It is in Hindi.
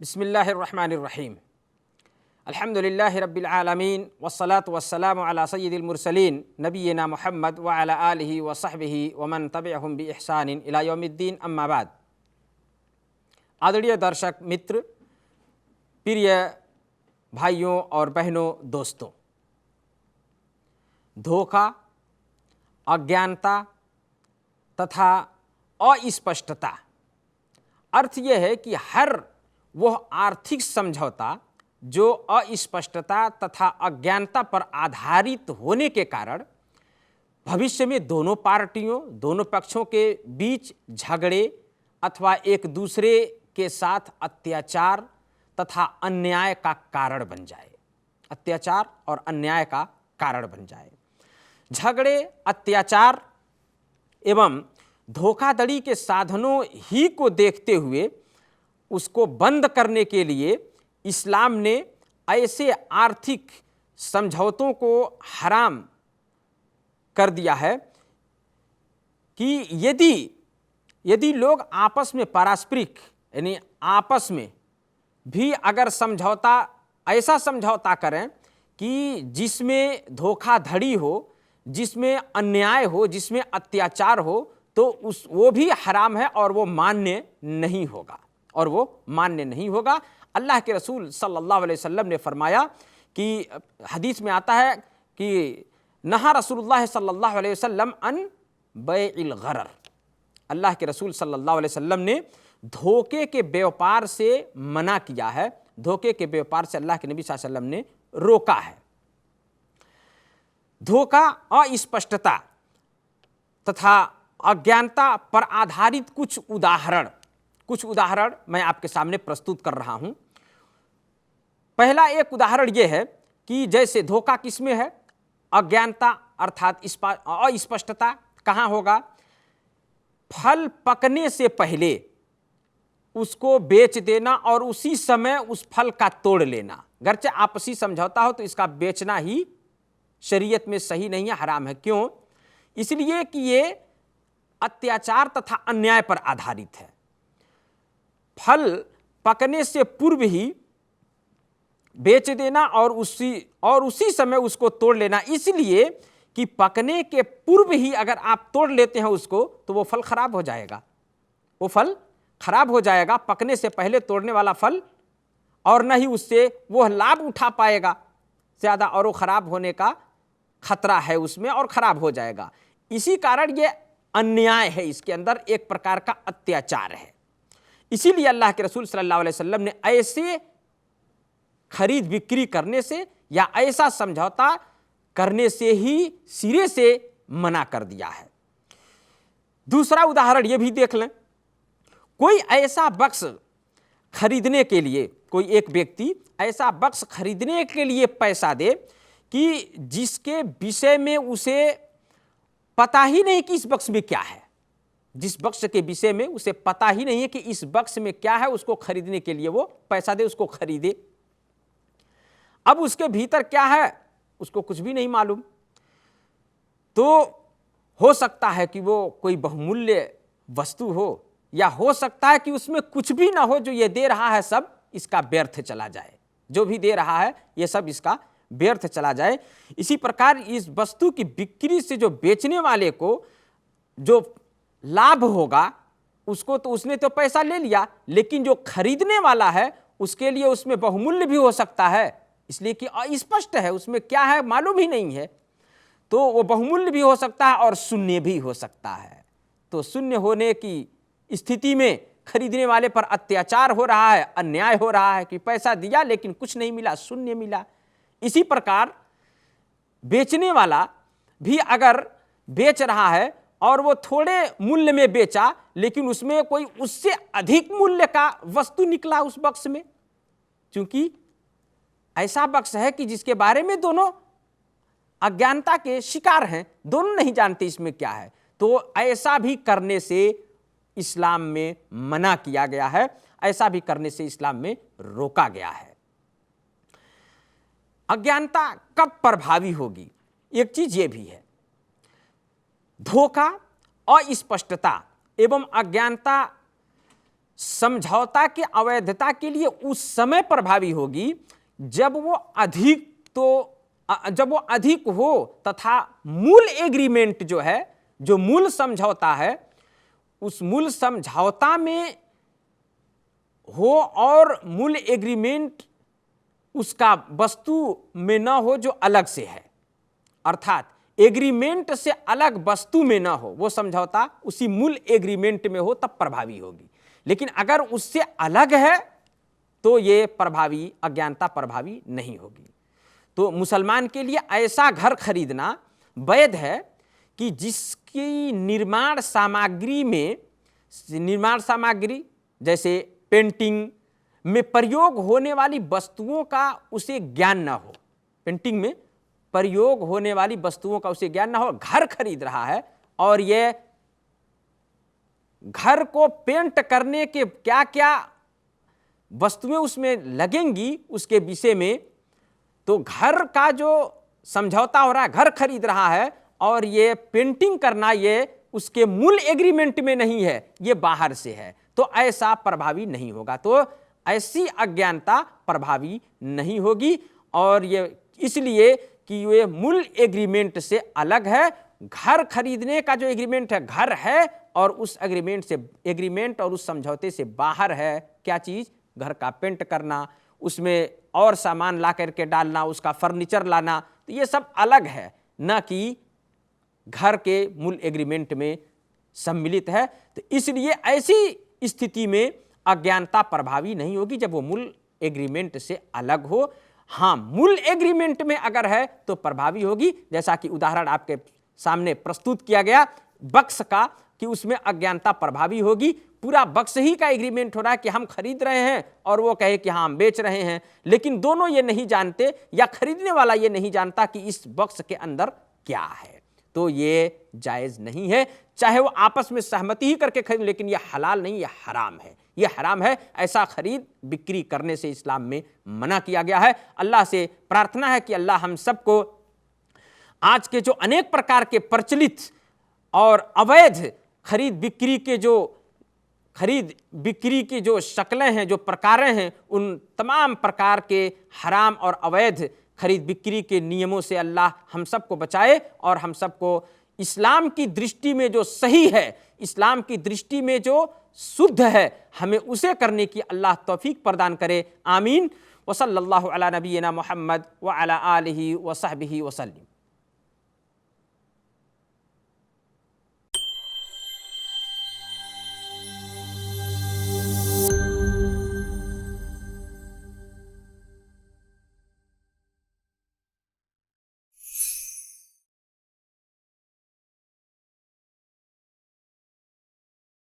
बिस्मिल्लाहिर्रहमानिर्रहीम। अल्हम्दुलिल्लाहि रब्बिल आलमीन वस्सलातु वस्सलामु अला सय्यिदिल मुरसलीन नबिय्यिना मुहम्मद व अला आलिहि व सहबिहि व मन तबिअहुम बि इहसानिन इला यौमिद्दीन, अम्मा बाद। आदरणीय दर्शक मित्र, प्रिय भाइयों और बहनों, दोस्तों, धोखा, अज्ञानता तथा अस्पष्टता, अर्थ यह है कि हर वह आर्थिक समझौता जो अस्पष्टता तथा अज्ञानता पर आधारित होने के कारण भविष्य में दोनों पार्टियों, दोनों पक्षों के बीच झगड़े अथवा एक दूसरे के साथ अत्याचार तथा अन्याय का कारण बन जाए, अत्याचार और अन्याय का कारण बन जाए। झगड़े, अत्याचार एवं धोखाधड़ी के साधनों ही को देखते हुए उसको बंद करने के लिए इस्लाम ने ऐसे आर्थिक समझौतों को हराम कर दिया है कि यदि लोग आपस में पारस्परिक यानी आपस में भी अगर समझौता, ऐसा समझौता करें कि जिसमें धोखाधड़ी हो, जिसमें अन्याय हो, जिसमें अत्याचार हो, तो वो भी हराम है और वो मान्य नहीं होगा। अल्लाह के रसूल सल्लल्लाहु अलैहि वसल्लम ने फरमाया कि हदीस में आता है कि नहा रसूलुल्लाह सल्लल्लाहु अलैहि वसल्लम अन बैइल गरर, अल्लाह के रसूल सल्लल्लाहु अलैहि वसल्लम ने धोखे के व्यापार से मना किया है। धोखे के व्यापार से अल्लाह के नबी सल्लल्लाहु अलैहि वसल्लम ने रोका है। धोखा, अस्पष्टता तथा अज्ञानता पर आधारित कुछ उदाहरण मैं आपके सामने प्रस्तुत कर रहा हूं। पहला एक उदाहरण यह है कि जैसे धोखा किसमें है, अज्ञानता अर्थात अस्पष्टता कहां होगा? फल पकने से पहले उसको बेच देना और उसी समय उस फल का तोड़ लेना। अगरचे आपसी समझौता हो तो इसका बेचना ही शरीयत में सही नहीं है, हराम है। क्यों? इसलिए कि ये अत्याचार तथा अन्याय पर आधारित है। फल पकने से पूर्व ही बेच देना और उसी समय उसको तोड़ लेना, इसलिए कि पकने के पूर्व ही अगर आप तोड़ लेते हैं उसको तो वो फल खराब हो जाएगा, पकने से पहले तोड़ने वाला फल, और न ही उससे वो लाभ उठा पाएगा ज्यादा, और वो खराब होने का खतरा है उसमें और खराब हो जाएगा। इसी कारण ये अन्याय है, इसके अंदर एक प्रकार का अत्याचार है। इसीलिए अल्लाह के रसूल सल्लल्लाहु अलैहि वसल्लम ने ऐसे खरीद बिक्री करने से या ऐसा समझौता करने से ही सिरे से मना कर दिया है। दूसरा उदाहरण ये भी देख लें। कोई ऐसा बक्स खरीदने के लिए, कोई एक व्यक्ति ऐसा बक्स खरीदने के लिए पैसा दे कि जिसके विषय में उसे पता ही नहीं कि इस बक्स में क्या है, जिस बक्स के विषय में उसे पता ही नहीं है कि इस बक्स में क्या है, उसको खरीदने के लिए वो पैसा दे, उसको खरीदे। अब उसके भीतर क्या है उसको कुछ भी नहीं मालूम, तो हो सकता है कि वो कोई बहुमूल्य वस्तु हो, या हो सकता है कि उसमें कुछ भी ना हो, जो ये दे रहा है सब इसका व्यर्थ चला जाए, जो भी दे रहा है ये सब इसका व्यर्थ चला जाए। इसी प्रकार इस वस्तु की बिक्री से जो बेचने वाले को जो लाभ होगा उसको तो उसने तो पैसा ले लिया, लेकिन जो खरीदने वाला है उसके लिए उसमें बहुमूल्य भी हो सकता है, इसलिए कि अस्पष्ट है, उसमें क्या है मालूम ही नहीं है, तो वो बहुमूल्य भी हो सकता है और शून्य भी हो सकता है। तो शून्य होने की स्थिति में खरीदने वाले पर अत्याचार हो रहा है, अन्याय हो रहा है कि पैसा दिया लेकिन कुछ नहीं मिला, शून्य मिला। इसी प्रकार बेचने वाला भी अगर बेच रहा है और वो थोड़े मूल्य में बेचा, लेकिन उसमें कोई उससे अधिक मूल्य का वस्तु निकला उस बक्स में, क्योंकि ऐसा बक्स है कि जिसके बारे में दोनों अज्ञानता के शिकार हैं, दोनों नहीं जानते इसमें क्या है, तो ऐसा भी करने से इस्लाम में मना किया गया है, ऐसा भी करने से इस्लाम में रोका गया है। अज्ञानता कब प्रभावी होगी? एक चीज ये भी है, धोखा, अस्पष्टता एवं अज्ञानता समझौता की अवैधता के लिए उस समय प्रभावी होगी जब वो अधिक हो तथा मूल एग्रीमेंट जो है, जो मूल समझौता है, उस मूल समझौता में हो और मूल एग्रीमेंट उसका वस्तु में ना हो जो अलग से है, अर्थात एग्रीमेंट से अलग वस्तु में ना हो, वो समझौता उसी मूल एग्रीमेंट में हो तब प्रभावी होगी। लेकिन अगर उससे अलग है तो ये प्रभावी, अज्ञानता प्रभावी नहीं होगी। तो मुसलमान के लिए ऐसा घर खरीदना वैध है कि जिसकी निर्माण सामग्री जैसे पेंटिंग में प्रयोग होने वाली वस्तुओं का उसे ज्ञान ना हो, पेंटिंग में प्रयोग होने वाली वस्तुओं का उसे ज्ञान ना हो, घर खरीद रहा है और ये घर को पेंट करने के क्या क्या वस्तुएं उसमें लगेंगी उसके विषय में, तो घर का जो समझौता हो रहा है, घर खरीद रहा है और ये पेंटिंग करना ये उसके मूल एग्रीमेंट में नहीं है, ये बाहर से है, तो ऐसा प्रभावी नहीं होगा। तो ऐसी अज्ञानता प्रभावी नहीं होगी। और ये इसलिए कि ये मूल एग्रीमेंट से अलग है। घर खरीदने का जो एग्रीमेंट है, घर है और उस एग्रीमेंट और उस समझौते से बाहर है क्या चीज? घर का पेंट करना, उसमें और सामान ला करके डालना, उसका फर्नीचर लाना, तो ये सब अलग है, न कि घर के मूल एग्रीमेंट में सम्मिलित है। तो इसलिए ऐसी स्थिति में अज्ञानता प्रभावी नहीं होगी जब वो मूल एग्रीमेंट से अलग हो। हाँ, मूल एग्रीमेंट में अगर है तो प्रभावी होगी, जैसा कि उदाहरण आपके सामने प्रस्तुत किया गया बक्स का, कि उसमें अज्ञानता प्रभावी होगी। पूरा बक्स ही का एग्रीमेंट हो रहा है कि हम खरीद रहे हैं और वो कहे कि हाँ हम बेच रहे हैं, लेकिन दोनों ये नहीं जानते या खरीदने वाला ये नहीं जानता कि इस बक्स के अंदर क्या है, तो ये जायज नहीं है। चाहे वो आपस में सहमति ही करके खरीद, लेकिन ये हलाल नहीं, ये हराम है, ये हराम है। ऐसा खरीद बिक्री करने से इस्लाम में मना किया गया है। अल्लाह से प्रार्थना है कि अल्लाह हम सबको आज के जो अनेक प्रकार के प्रचलित और अवैध खरीद बिक्री की जो शक्लें हैं, जो प्रकारें हैं, उन तमाम प्रकार के हराम और अवैध खरीद बिक्री के नियमों से अल्लाह हम सबको बचाए और हम सबको इस्लाम की दृष्टि में जो सही है, इस्लाम की दृष्टि में जो शुद्ध है, हमें उसे करने की अल्लाह तौफीक प्रदान करे। आमीन। व सल्लल्लाहु अला नबीना मुहम्मद व अला आलिहि व सहबिहि वसल्लम।